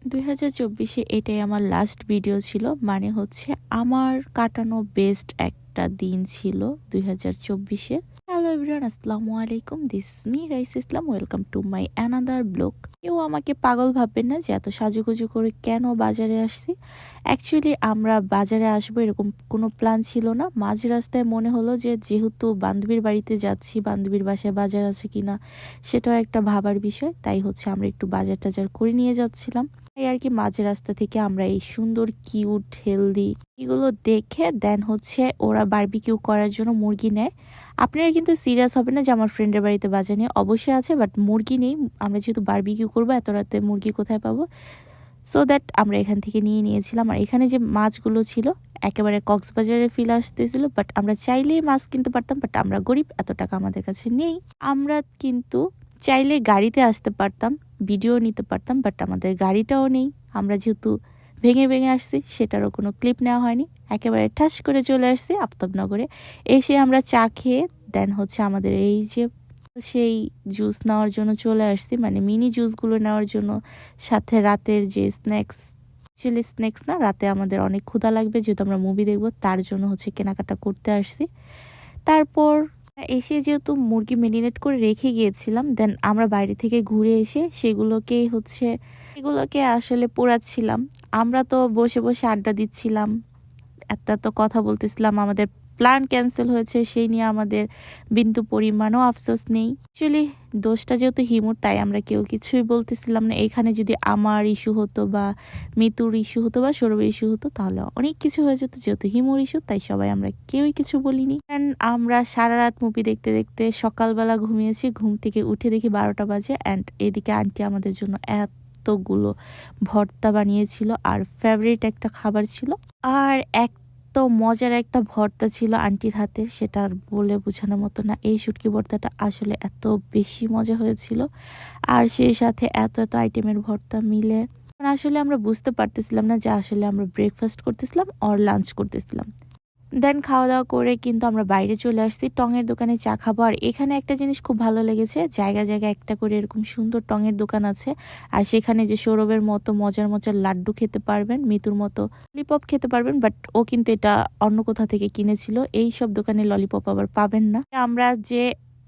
2024-এ এটাই আমার last video ছিল। মানে হচ্ছে আমার কাটানো বেস্ট একটা দিন ছিল 2024-এ। হ্যালো এভরিওয়ান, আসসালামু আলাইকুম। This me rice Islam. Welcome to my another blog. কেউ আমাকে পাগল ভাববেন না যে এত সাজুগুজু করে কেন বাজারে আসছি। অ্যাকচুয়ালি আমরা বাজারে আসবো এরকম কোনো প্ল্যান ছিল না। মাঝ রাস্তায় মনে হলো যে যেহেতু বান্ধবীর বাড়িতে যাচ্ছি, বান্ধবীর বাসায় বাজার আছে কিনা সেটাও একটা ভাবার বিষয়। তাই হচ্ছে আমরা একটু বাজার টাজার করে নিয়ে যাচ্ছিলাম। তাই আর কি মাঝ রাস্তা থেকে আমরা এই সুন্দর কিউট হেলদি এগুলো দেখে দেন হচ্ছে ওরা বারবিকিউ করার জন্য মুরগি নেয়। আপনারা কিন্তু সিরিয়াস হবে না যে আমার ফ্রেন্ডের বাড়িতে বাজার নিয়ে, অবশ্যই আছে বাট মুরগি নেই। আমরা যেহেতু বারবিকিউ করবো এত রাতে মুরগি কোথায় পাবো, সো দ্যাট আমরা এখান থেকে নিয়ে নিয়েছিলাম। আর এখানে যে মাছগুলো ছিল একেবারে কক্সবাজারের ফিল আসতেছিল, বাট আমরা চাইলেই মাছ কিনতে পারতাম, বাট আমরা গরিব, এত টাকা আমাদের কাছে নেই। আমরা কিন্তু চাইলে গাড়িতে আসতে পারতাম, ভিডিও নিতে পারতাম, বাট আমাদের গাড়িটাও নেই। আমরা যেহেতু ভেঙে ভেঙে আসছি সেটারও কোনো ক্লিপ নেওয়া হয়নি, একেবারে ঠাস করে চলে আসছি আফতাবনগরে। এসে আমরা চা খেয়ে দেন হচ্ছে আমাদের এই যে সেই জুস নেওয়ার জন্য চলে আসছি, মানে মিনি জুসগুলো নেওয়ার জন্য। সাথে রাতের যে স্ন্যাক্স, চিলি স্ন্যাক্স না, রাতে আমাদের অনেক ক্ষুধা লাগবে যেহেতু আমরা মুভি দেখবো, তার জন্য হচ্ছে কেনাকাটা করতে আসছি। তারপর এসে যেহেতু মুরগি মেরিনেট করে রেখে গিয়েছিলাম, দেন আমরা বাইরে থেকে ঘুরে এসে এগুলোকে আসলে পোড়াচ্ছিলাম। আমরা তো বসে বসে আড্ডা দিচ্ছিলাম, তো কথা বলতেছিলাম। আমাদের প্ল্যান ক্যান্সেল হয়েছে সেই নিয়ে আমাদের বিন্দু পরিমাণও আফসোস নেই। অ্যাকচুয়ালি দোষটা যেহেতু হিমুর, তাই আমরা কেউ কিছুই বলতেছিলাম না। এখানে যদি আমার ইস্যু হতো বা মিতুর ইস্যু হতো বা সৌরভের ইস্যু হতো তাহলে অনেক কিছু হয়ে যেত। যেহেতু হিমুর ইস্যু তাই সবাই আমরা কেউই কিছু বলিনি। আমরা সারা রাত মুভি দেখতে দেখতে সকালবেলা ঘুমিয়েছি। ঘুম থেকে উঠে দেখি 12টা বাজে। অ্যান্ড এদিকে আন্টি আমাদের জন্য এতগুলো ভর্তা বানিয়েছিল, আর ফেভারিট একটা খাবার ছিল। আর তো মজার একটা ভর্তা ছিল আন্টির হাতের, সেটা আর বলে বোঝানোর মতো না। এই শুটকি ভর্তাটা আসলে এত বেশি মজা হয়েছিল, আর সেই সাথে এত এত আইটেমের ভর্তা মিলে আসলে আমরা বুঝতে পারতেছিলাম না যে আসলে আমরা ব্রেকফাস্ট করতেছিলাম অর লাঞ্চ করতেছিলাম। দেন খাওয়া দাওয়া করে কিন্তু আমরা বাইরে চলে আসছি টঙের দোকানে চা খাবো। আর এখানে একটা জিনিস খুব ভালো লেগেছে, জায়গায় জায়গায় একটা করে এরকম সুন্দর টঙের দোকান আছে। আর সেখানে যে সৌরভের মতো মজার মজার লাড্ডু খেতে পারবেন, মিতুর মতো ললিপপ খেতে পারবেন, বাট ও কিন্তু এটা অন্য কোথা থেকে কিনেছিল। এই সব দোকানে ললিপপ আবার পাবেন না। আমরা যে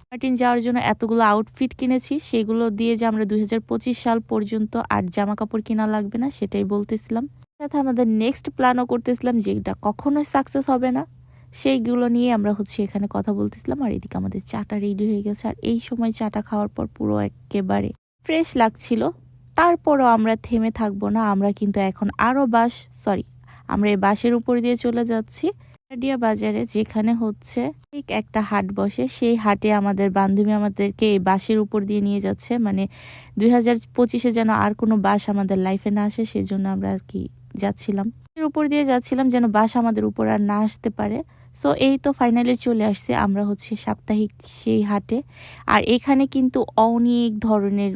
মার্টিন যাওয়ার জন্য এতগুলো আউটফিট কিনেছি সেগুলো দিয়ে যে আমরা 2025 সাল পর্যন্ত আর জামা কাপড় কিনা লাগবে না সেটাই বলতেছিলাম। সাথে আমাদের নেক্সট প্ল্যানও করতেছিলাম যেটা কখনোই সাকসেস হবে না, সেইগুলো নিয়ে আমরা হচ্ছে এখানে কথা বলতেছিলাম। আর এদিকে আমাদের চাটা রেডি হয়ে গেছে। আর এই সময় চাটা খাওয়ার পর পুরো একেবারে ফ্রেশ লাগছিল। তারপরও আমরা থেমে থাকবো না, আমরা কিন্তু এখন আমরা এই বাসের উপর দিয়ে চলে যাচ্ছি কাটাডিয়া বাজারে, যেখানে হচ্ছে ঠিক একটা হাট বসে। সেই হাটে আমাদের বান্ধবী আমাদেরকে এই বাসের উপর দিয়ে নিয়ে যাচ্ছে, মানে 2025-এ যেন আর কোনো বাস আমাদের লাইফে না আসে সেজন্য আমরা আর কি যাচ্ছিলাম, এর উপর দিয়ে যাচ্ছিলাম যেন বাস আমাদের উপর আর না আসতে পারে। সো এই তো ফাইনালি চলে আসছে আমরা হচ্ছে সাপ্তাহিক সেই হাটে। আর এখানে কিন্তু অনেক ধরনের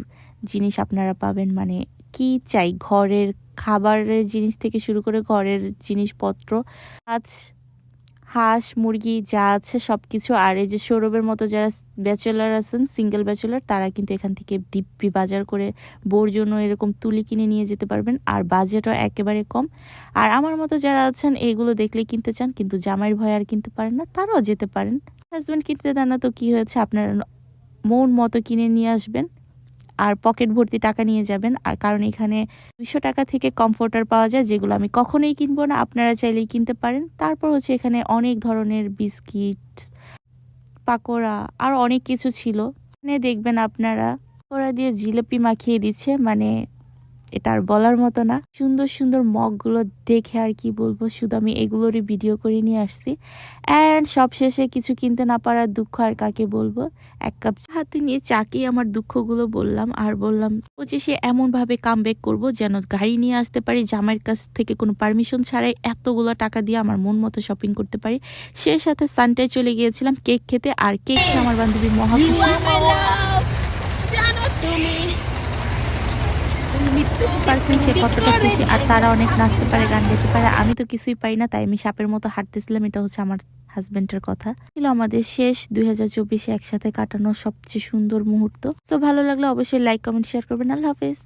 জিনিস আপনারা পাবেন, মানে কি চাই, ঘরের খাবারের জিনিস থেকে শুরু করে ঘরের জিনিসপত্র, আজ হাঁস মুরগি যা আছে সবকিছু। আর এই যে সৌরভের মতো যারা ব্যাচেলার আছেন, সিঙ্গেল ব্যাচেলার, তারা কিন্তু এখান থেকে দিব্যি বাজার করে বউর জন্য এরকম তুলি কিনে নিয়ে যেতে পারবেন, আর বাজেটও একেবারে কম। আর আমার মতো যারা আছেন এগুলো দেখলে কিনতে চান কিন্তু জামাইয়ের ভয় আর কিনতে পারেন না, তারাও যেতে পারেন। হাজব্যান্ড কিনতে দেন না তো কি হয়েছে, আপনারা মন মতো কিনে নিয়ে আসবেন আর পকেট ভর্তি টাকা নিয়ে যাবেন। আর কারণ এখানে 200 টাকা থেকে কমফোর্টার পাওয়া যায়, যেগুলো আমি কখনোই কিনবো না, আপনারা চাইলেই কিনতে পারেন। তারপর হচ্ছে এখানে অনেক ধরনের বিস্কিট, পাকোড়া আর অনেক কিছু ছিল। এখানে দেখবেন আপনারা ওরা দিয়ে জিলাপি মাখিয়ে দিচ্ছে, মানে এটা আর বলার মতো না। সুন্দর সুন্দর মগগুলো দেখে আর কি বলবো, শুধু আমি এগুলোরই ভিডিও করে নিয়ে আসছি। অ্যান্ড সবশেষে কিছু কিনতে না পারার দুঃখ আর কাকে বলবো, এক কাপ হাতে নিয়ে চাকেই আমার দুঃখগুলো বললাম। আর বললাম 25-এ এমনভাবে কামব্যাক করবো যেন গাড়ি নিয়ে আসতে পারি, জামাইয়ের কাছ থেকে কোনো পারমিশন ছাড়াই এতগুলো টাকা দিয়ে আমার মন মতো শপিং করতে পারি। সে সাথে সানটায় চলে গিয়েছিলাম কেক খেতে, আর কেক খেয়ে আমার বান্ধবী মহা পারছেন সে কতটা খুশি। আর তারা অনেক নাচতে পারে, গান গাইতে পারে, আমি তো কিছুই পাই না, তাই আমি সাপের মতো হাঁটতেছিলাম। এটা হচ্ছে আমার হাজবেন্ডের কথা। ছিল আমাদের শেষ 2024-এ একসাথে কাটানো সবচেয়ে সুন্দর মুহূর্ত। তো ভালো লাগলে অবশ্যই লাইক কমেন্ট শেয়ার করবেন। আল্লাহ হাফেজ।